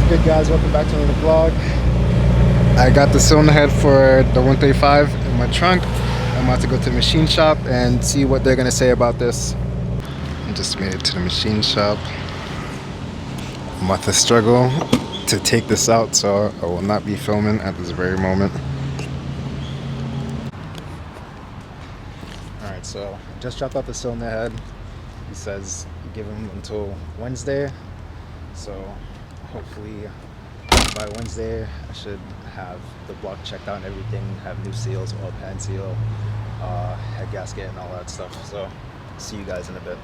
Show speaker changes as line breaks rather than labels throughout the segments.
good, guys? Welcome back to another vlog. I got the cylinder head for the 135 in my trunk. I'm about to go to the machine shop and see what they're gonna say about this. I just made it to the machine shop. I'm about to struggle to take this out, so I will not be filming at this very moment. Alright, so I just dropped off the cylinder head. He says give him until Wednesday, so hopefully by Wednesday I should have the block checked out and everything, have new seals, oil pan seal, head gasket and all that stuff. So see you guys in a bit.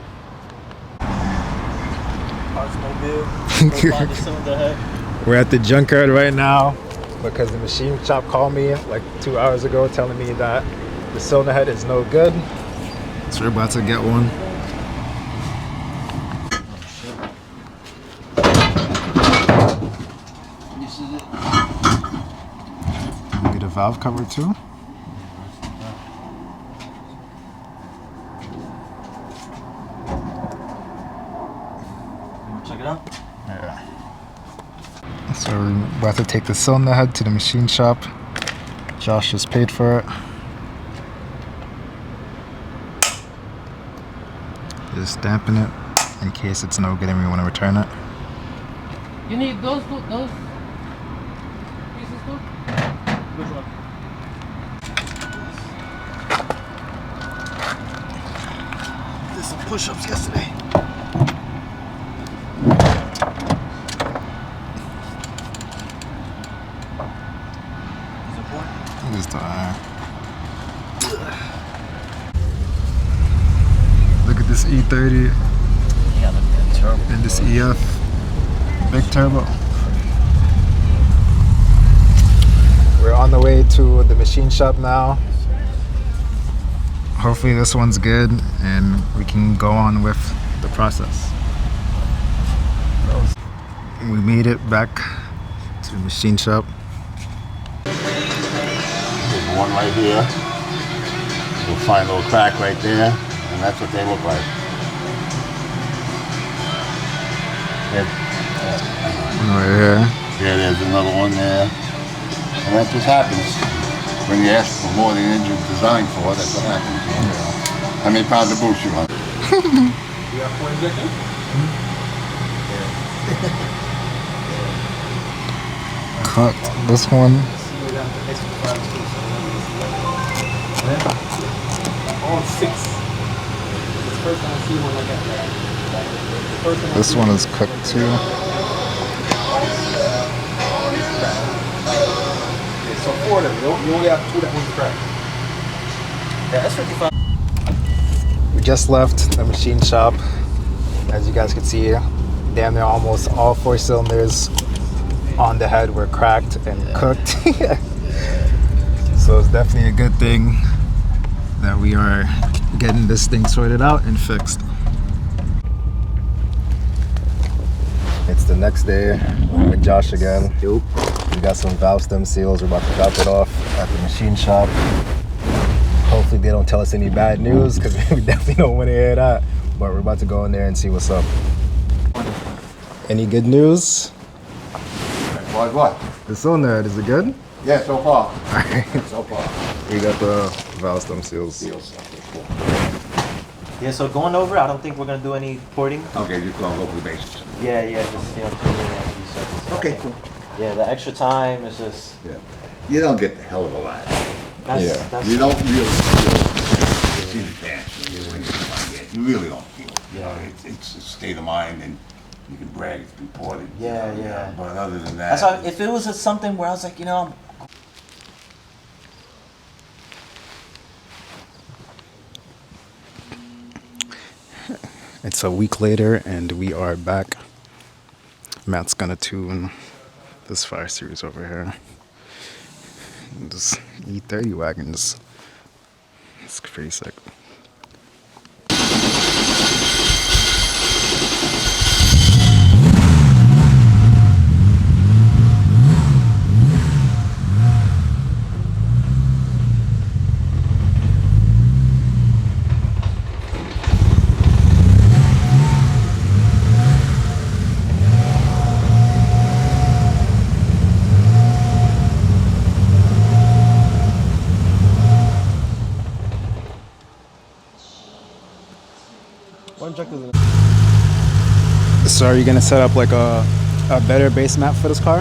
We're at the junkyard right now because the machine shop called me like 2 hours ago telling me that the cylinder head is no good, so we're about to get one. Get a valve cover too.
Check it out.
Yeah. So we're about to take the cylinder head to the machine shop. Josh just paid for it. Just stamping it in case it's no good and we want to return it.
You need those pieces too? Which one?
Did some push-ups yesterday. This time. Look at this E30.
Yeah, look at that turbo.
And this EF. Big turbo. We're on the way to the machine shop now. Hopefully this one's good and we can go on with the process. We made it back to the machine shop.
There's one right here. You'll find a little crack right there, and that's what they look like.
Right here.
Yeah, there's another one there. And that just happens. When you ask for more than you're designed for, that's what happens. How many pounds of boost you want?
You got 4 injections?
Cut this one.
All 6. This first time I see one like that.
This one is cooked too.
So 4 of them. You only have 2 that one's cracked. Yeah, that's 55.
We just left the machine shop. As you guys can see, damn near almost all 4 cylinders on the head were cracked and cooked. So it's definitely a good thing that we are getting this thing sorted out and fixed. It's the next day with Josh again. We got some valve stem seals. We're about to drop it off at the machine shop. Hopefully they don't tell us any bad news because we definitely don't want to hear that. But we're about to go in there and see what's up. Any good news?
What?
The cylinder head, is it good?
Yeah, so far.
Alright.
So far.
We got the valve stem seals.
Yeah, so going over, I don't think we're going to do any porting.
Okay, just gonna go for the basics.
Yeah, just, put it in a few seconds.
Okay, cool.
Yeah, the extra time is just...
Yeah. You don't get the hell of a lot.
That's,
You don't really see the chance when you find it. You really don't feel it. You know, it's a state of mind, and you can brag it's been ported.
Yeah.
But other than that,
That's why, if it was something where I was like,
It's a week later and we are back. Matt's gonna tune this 5 Series over here. This E30 wagon is, it's pretty sick.
injectors in it.
So are you gonna set up like a better base map for this car?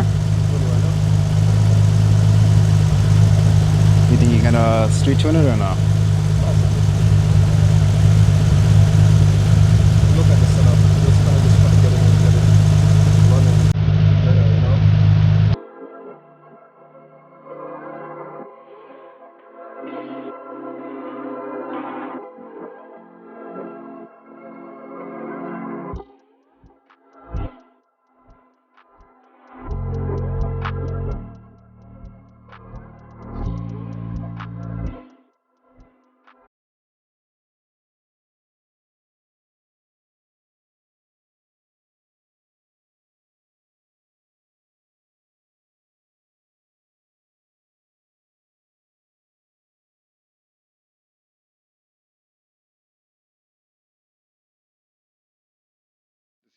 You think you're gonna street tune it or no?
Look at the setup. Just kind of get it and get it running better, you know?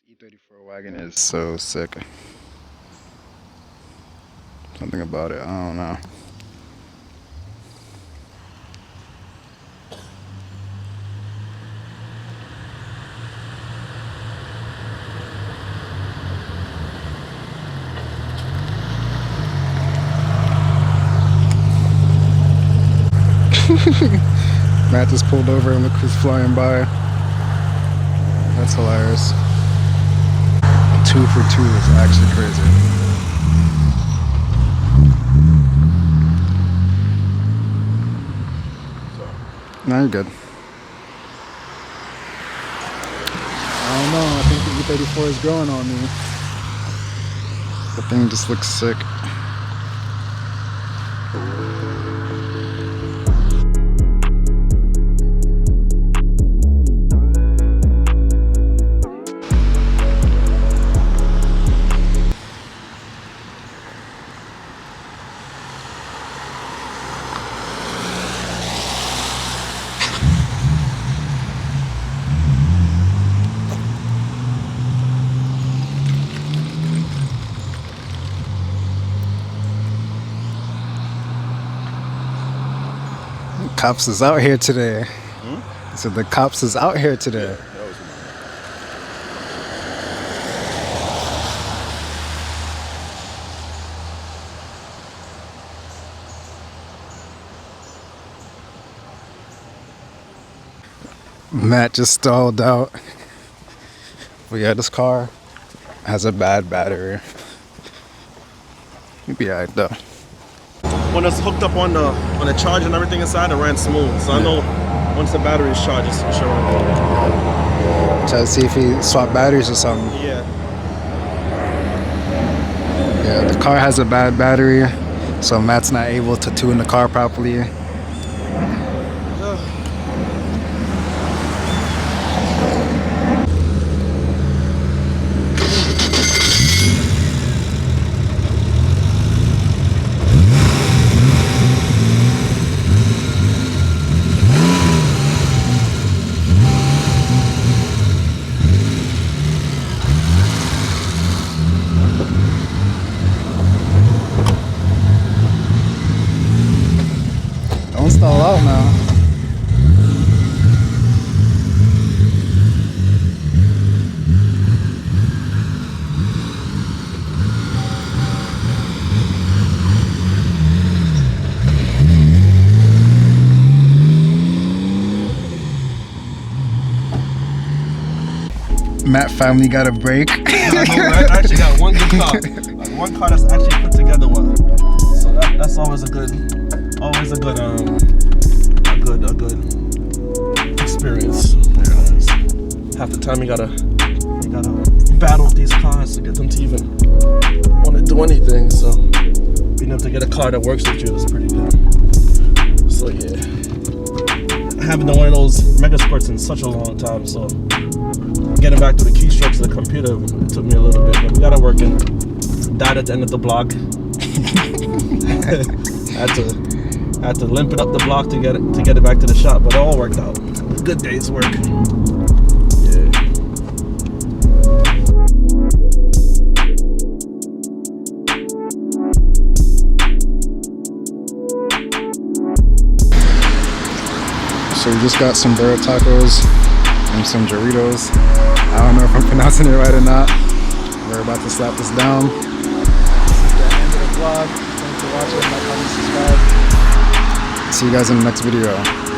E34 wagon is so sick. Something about it, I don't know. Matt just pulled over and look who's flying by. That's hilarious. 2 for 2 is actually crazy. No, you're good. I don't know, I think the E34 is growing on me. The thing just looks sick. Cops is out here today. So the cops is out here today. Matt just stalled out. But yeah, this car has a bad battery. You'll be alright though.
When it's hooked up on the charge and everything inside, it ran smooth. So I know once the battery is charged, it's sure.
Try to see if he swapped batteries or something.
Yeah.
Yeah, the car has a bad battery, so Matt's not able to tune the car properly. Don't stall out now. Matt finally got a break.
I actually got one good car. Like one car that's actually put together well. So that's always a good experience. Half the time you gotta battle with these cars to get them to even want to do anything. So being able to get a car that works with you is pretty good. So yeah, I haven't done one of those mega sports in such a long time. So getting back to the keystrokes of the computer, it took me a little bit, but we got it working. Died at the end of the block. I had to limp it up the block to get it back to the shop, but it all worked out. Good day's work. Yeah.
So we just got some burro tacos and some Doritos. I don't know if I'm pronouncing it right or not. We're about to slap this down. This is the end of the vlog. Thanks for watching. Like, comment, subscribe. See you guys in the next video.